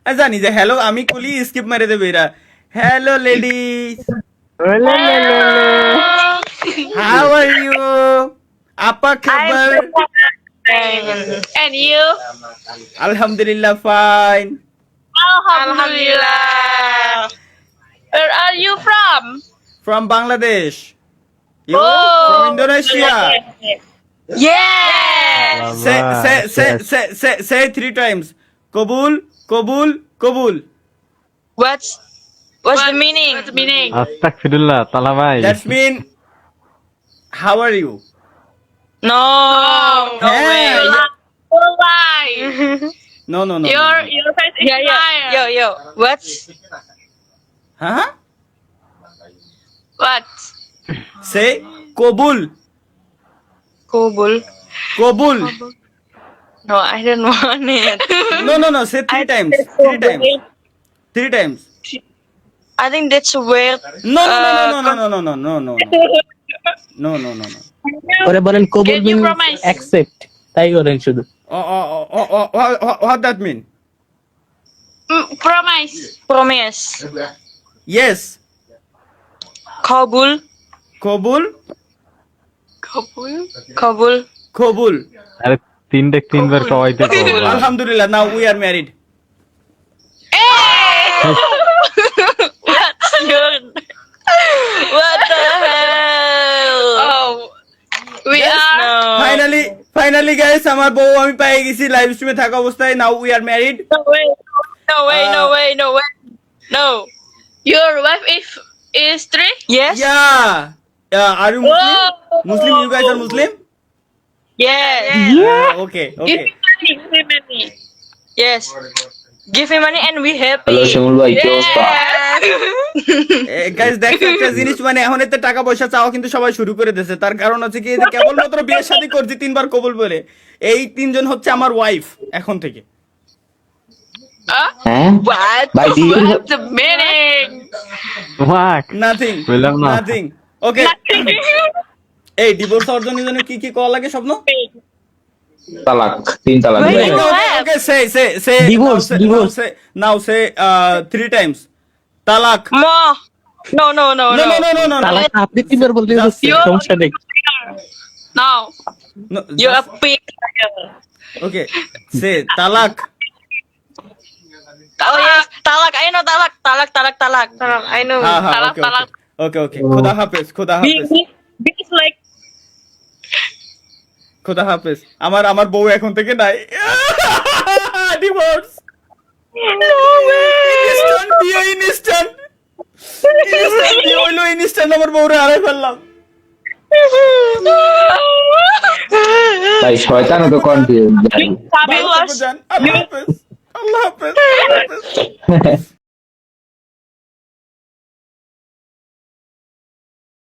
জানি যে হ্যালো আমি কলি স্কিপ মেরে দেবে এরা। Hello ladies, how are you? আপা খবর? And you? আলহামদুলিল্লাহ fine. Alhamdulillah. Where are you from? From Bangladesh. You Oh. From Indonesia. Yes. Say 3 times. কবুল কবুল কবুল। What's the meaning? What's the meaning? আস্তাগফিরুল্লাহ তালা ভাই। That's mean how are you? No. No Hey. way. You're lying. No. Your face is liar. Yo. What's Huh? what? Say কবুল Kobul. কবুল। No, I don't want it. No. Say 3 times. 3 times. I think that's weird. No. ওরে বলেন কবুল Can you mean promise? Accept, তাই করেন শুধু। What that mean? Promise. Promise. Yes. Kabul. কবুল Kabul. কবুল। আরে তিনবার কওয়াইতে কও। আলহামদুলিল্লাহ, now we are married. What's your... What the hell? Oh. We are... No. Finally guys, আমার বউ আমি পেয়ে গেছি লাইভ স্ট্রিমে থাকা অবস্থায়। now we are married. No way. No. Your wife is 3? Yes. Yeah. Are you Muslim? Muslim, you guys are Muslim? Yes. Okay. Give me money. Yes. Give me money and we happy. Hello Shimul ভাই, কি অবস্থা? Guys দেখো একটা জিনিস, মানে এখন এতে টাকা পয়সা চাওয়া কিন্তু সবাই শুরু করে দিয়েছে। তার কারণ হচ্ছে কি, এই যে কেবলমাত্র বিয়ে শাদী করছি 3বার কবুল বলে, এই 3জন হচ্ছে আমার ওয়াইফ এখন থেকে। হ্যাঁ What? ভাই divorce What's the meaning? Walk nothing বললাম না। ওকে, এই ডিভোর্স অর্জনের জন্য কি করা লাগে স্বপ্ন? তালাক, 3 তালাক। Wait, ভাই। no. Okay, say Divorce. now say 3 times. Talak. More. No. No. তালাক আপনি তিনবার বলতে যাচ্ছেন, You're- সমস্যা নেই। No. No, You're a just- pig. Okay, say talak. Oh yes, talak. I know talak. Talak. I know. Ha, Talak. okay. Khuda Hafiz. Big is like Khuda Hafiz. আমার বউ এখন থেকে নাই। ডিভোর্স। no way. ইনস্ট্যান্ট হইলো, instant আমার বউরে হারাই ফেললাম। ভাই শয়তানও তো কনফিউজ ভাই। ভালো থাকো জান। আল্লাহ হাফেজ।